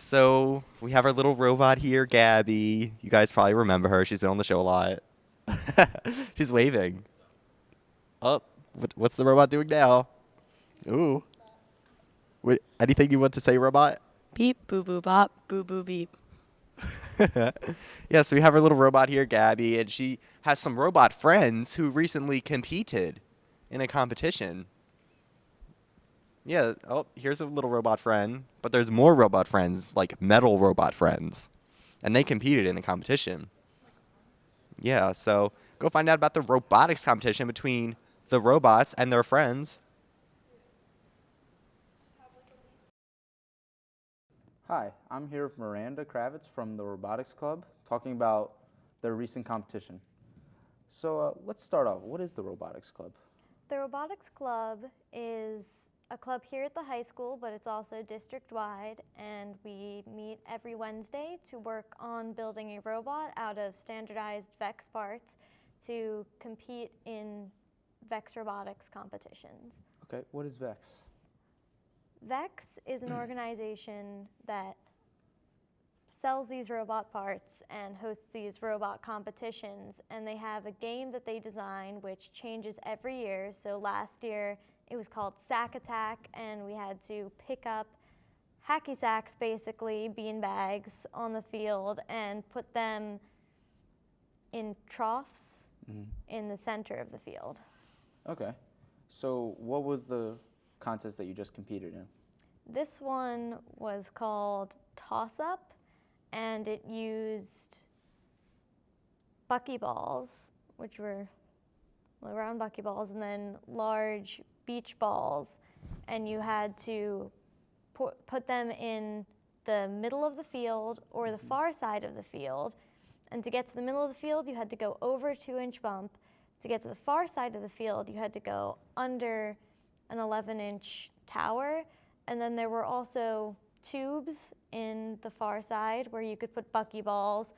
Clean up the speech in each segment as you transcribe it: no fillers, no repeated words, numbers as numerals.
So we have our little robot here, Gabby. You guys probably remember her. She's been on the show a lot. She's waving. Oh, what's the robot doing now? Ooh. Anything you want to say, robot? Beep, boo, boo, bop, boo, boo, beep. Yeah, so we have our little robot here, Gabby, and she has some robot friends who recently competed in a competition. Yeah, oh, here's a little robot friend, but there's more robot friends, like metal robot friends, and they competed in a competition. Yeah, so go find out about the robotics competition between the robots and their friends. Hi, I'm here with Miranda Kravitz from the Robotics Club talking about their recent competition. So let's start off. What is the Robotics Club? The Robotics Club is a club here at the high school, but it's also district-wide, and we meet every Wednesday to work on building a robot out of standardized VEX parts to compete in VEX robotics competitions. Okay, what is VEX? VEX is an organization that sells these robot parts and hosts these robot competitions, and they have a game that they design which changes every year. So last year it was called Sack Attack, and we had to pick up hacky sacks, basically bean bags, on the field and put them in troughs in the center of the field. Okay, so what was the contest that you just competed in? This one was called Toss Up, and it used buckyballs, which were round buckyballs, and then large beach balls, and you had to put them in the middle of the field or the far side of the field. And to get to the middle of the field, you had to go over a 2-inch bump. To get to the far side of the field, you had to go under an 11-inch tower. And then there were also tubes in the far side where you could put buckyballs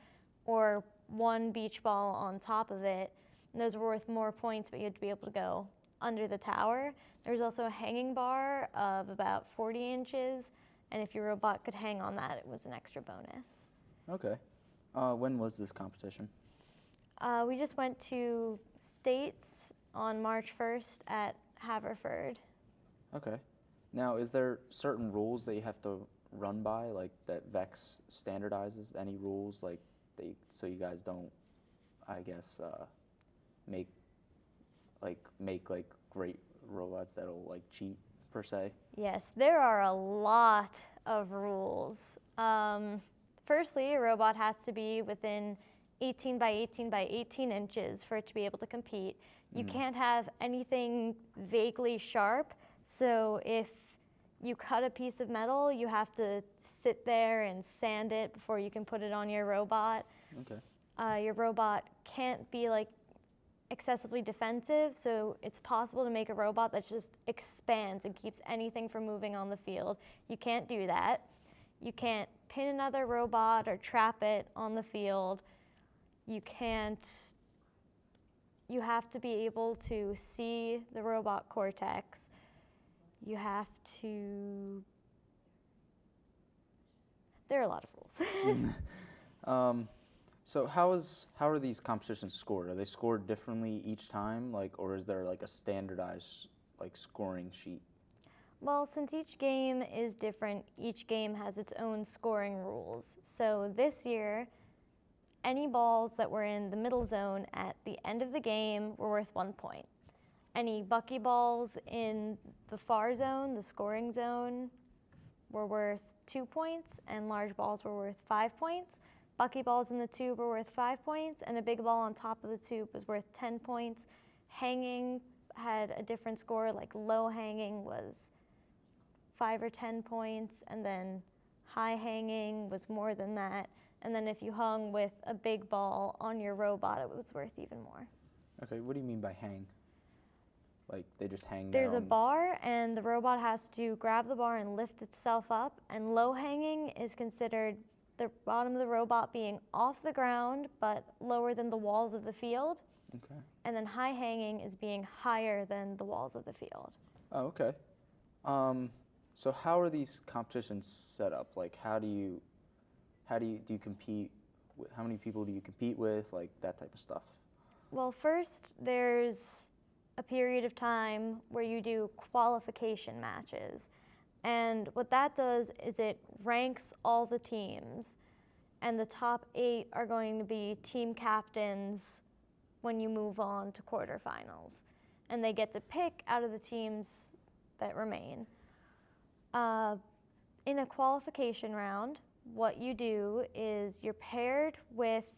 or one beach ball on top of it. And those were worth more points, but you had to be able to go under the tower. There was also a hanging bar of about 40 inches, and if your robot could hang on that, it was an extra bonus. Okay, when was this competition? We just went to States on March 1st at Haverford. Okay, now is there certain rules that you have to run by, like that VEX standardizes? Any rules like so you guys don't, I guess, make great robots that'll like cheat per se? Yes, there are a lot of rules. Firstly, a robot has to be within 18 by 18 by 18 inches for it to be able to compete. You can't have anything vaguely sharp, so if you cut a piece of metal, you have to sit there and sand it before you can put it on your robot. Okay. Your robot can't be like excessively defensive, so it's possible to make a robot that just expands and keeps anything from moving on the field. You can't do that. You can't pin another robot or trap it on the field. You have to be able to see the robot cortex. You have to, there are a lot of rules. So how are these competitions scored? Are they scored differently each time, or is there like a standardized scoring sheet? Well, since each game is different, each game has its own scoring rules. So this year, any balls that were in the middle zone at the end of the game were worth 1 point. Any buckyballs in the far zone, the scoring zone, were worth 2 points, and large balls were worth 5 points. Buckyballs in the tube were worth 5 points, and a big ball on top of the tube was worth 10 points. Hanging had a different score, like low hanging was 5 or 10 points, and then high hanging was more than that. And then if you hung with a big ball on your robot, it was worth even more. Okay, what do you mean by hang? Like they just hang there? There's a bar, and the robot has to grab the bar and lift itself up, and low hanging is considered the bottom of the robot being off the ground but lower than the walls of the field. Okay. And then high hanging is being higher than the walls of the field. Oh, okay. So how are these competitions set up? Like, do you compete? How many people do you compete with? Like that type of stuff. Well, first there's a period of time where you do qualification matches. And what that does is it ranks all the teams, and the top 8 are going to be team captains when you move on to quarterfinals. And they get to pick out of the teams that remain. In a qualification round, what you do is you're paired with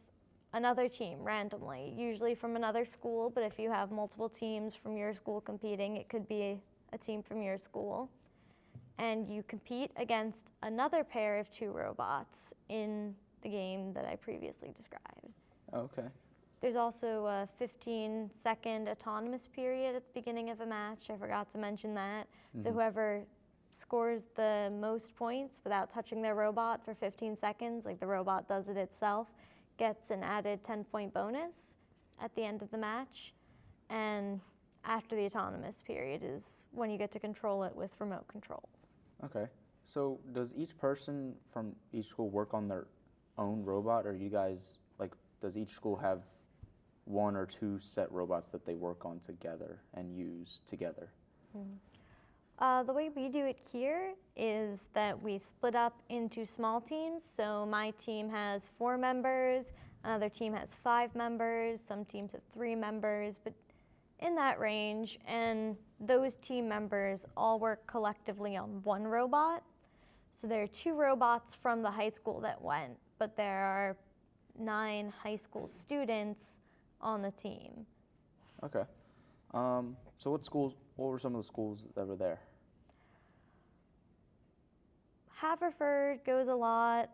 another team randomly, usually from another school, but if you have multiple teams from your school competing, it could be a team from your school. And you compete against another pair of 2 robots in the game that I previously described. Okay. There's also a 15-second autonomous period at the beginning of a match. I forgot to mention that. So whoever scores the most points without touching their robot for 15 seconds, like the robot does it itself, gets an added 10-point bonus at the end of the match. And after the autonomous period is when you get to control it with remote controls. Okay. So does each person from each school work on their own robot, or you guys, like, does each school have 1 or 2 set robots that they work on together and use together? The way we do it here is that we split up into small teams. So my team has 4 members, another team has 5 members, some teams have 3 members, but in that range. And those team members all work collectively on 1 robot. So there are 2 robots from the high school that went, but there are 9 high school students on the team. Okay. So what were some of the schools that were there? Haverford goes a lot.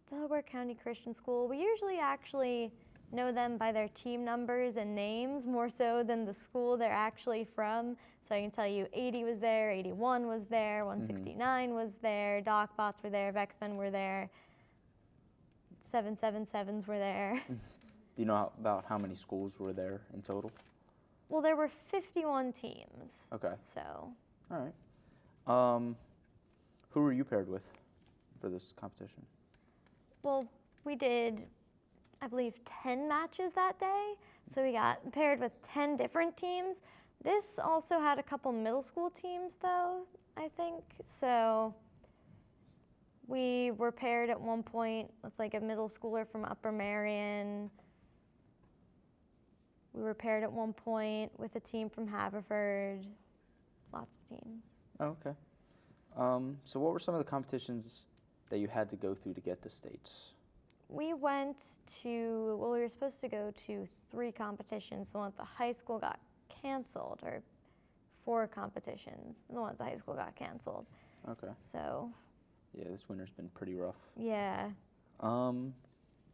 Delaware County Christian School. We usually actually know them by their team numbers and names more so than the school they're actually from. So I can tell you 80 was there, 81 was there, 169 was there, DocBots were there, Vexmen were there, 777s were there. Do you know about how many schools were there in total? Well, there were 51 teams. Okay. So. All right. Who were you paired with for this competition? Well, we did, I believe, 10 matches that day. So we got paired with 10 different teams. This also had a couple middle school teams, though, I think. So we were paired at one point with like a middle schooler from Upper Marion. We were paired at one point with a team from Haverford. Lots of teams. Oh, okay. So what were some of the competitions that you had to go through to get to states? We went to, well, we were supposed to go to 3 competitions. The one at the high school got canceled, or 4 competitions. The one at the high school got canceled. Okay. So. Yeah, this winter's been pretty rough. Yeah.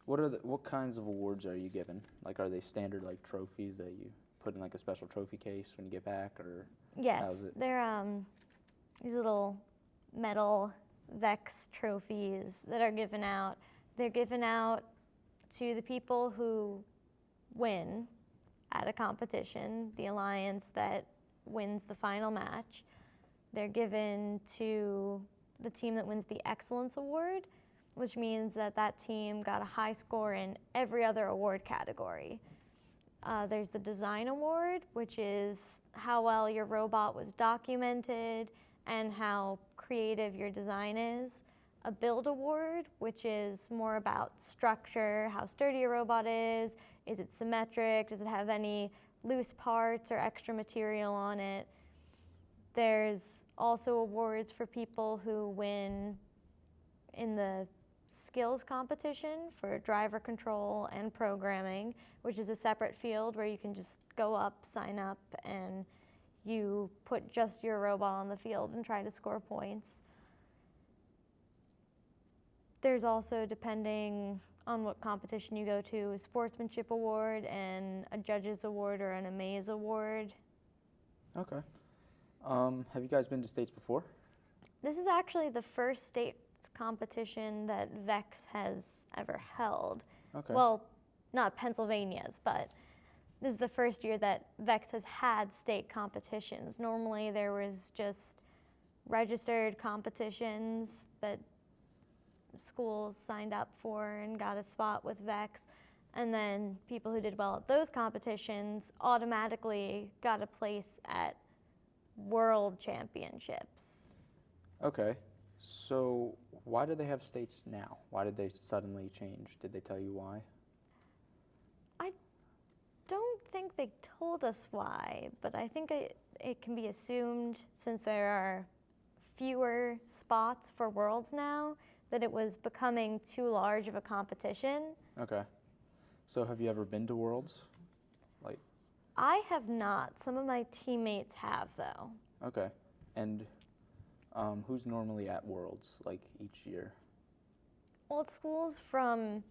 What kinds of awards are you given? Like, are they standard like trophies that you put in like a special trophy case when you get back, or? Yes, how's it? they're these little metal Vex trophies that are given out. They're given out to the people who win at a competition, the alliance that wins the final match. They're given to the team that wins the Excellence Award, which means that that team got a high score in every other award category. There's the Design Award, which is how well your robot was documented and how creative your design is. A Build Award, which is more about structure, how sturdy your robot is it symmetric, does it have any loose parts or extra material on it. There's also awards for people who win in the skills competition for driver control and programming, which is a separate field where you can just go up, sign up, and you put just your robot on the field and try to score points. There's also, depending on what competition you go to, a sportsmanship award and a judges award or an amaze award. Okay. Have you guys been to states before? This is actually the first state competition that Vex has ever held. Okay. Well, not Pennsylvania's, but this is the first year that VEX has had state competitions. Normally there was just registered competitions that schools signed up for and got a spot with VEX. And then people who did well at those competitions automatically got a place at world championships. Okay. So why do they have states now? Why did they suddenly change? Did they tell you why? I don't think they told us why, but I think it can be assumed, since there are fewer spots for Worlds now, that it was becoming too large of a competition. Okay. So have you ever been to Worlds? Like, I have not. Some of my teammates have, though. okay. And who's normally at Worlds, like each year? Well, it's schools from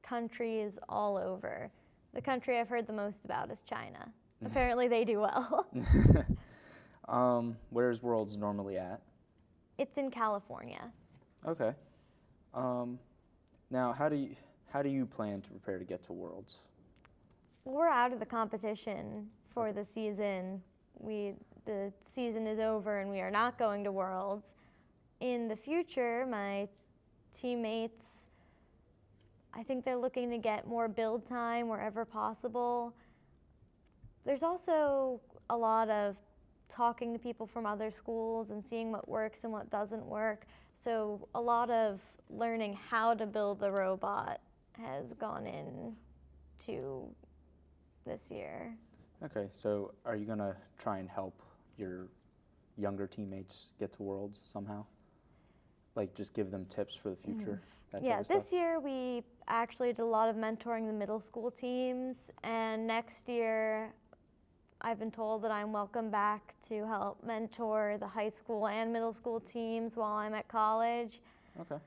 countries all over. The country I've heard the most about is China. Apparently they do well. Where's Worlds normally at? It's in California. Okay. Now, how do you plan to prepare to get to Worlds? We're out of the competition for the season. The season is over and we are not going to Worlds. In the future, my teammates, I think they're looking to get more build time wherever possible. There's also a lot of talking to people from other schools and seeing what works and what doesn't work. So a lot of learning how to build the robot has gone into this year. Okay, so are you going to try and help your younger teammates get to Worlds somehow? Like just give them tips for the future? That type Yeah, of this stuff? year we actually did a lot of mentoring the middle school teams, and next year I've been told that I'm welcome back to help mentor the high school and middle school teams while I'm at college. Okay.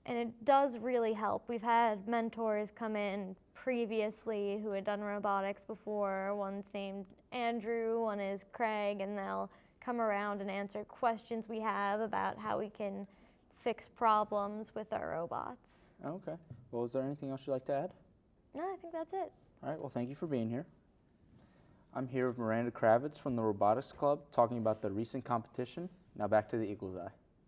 And it does really help. We've had mentors come in previously who had done robotics before. One's named Andrew, one is Craig, and they'll come around and answer questions we have about how we can fix problems with our robots. Okay. Well, is there anything else you'd like to add? No, I think that's it. All right, well, thank you for being here. I'm here with Miranda Kravitz from the Robotics Club talking about the recent competition. Now back to the Eagle's Eye.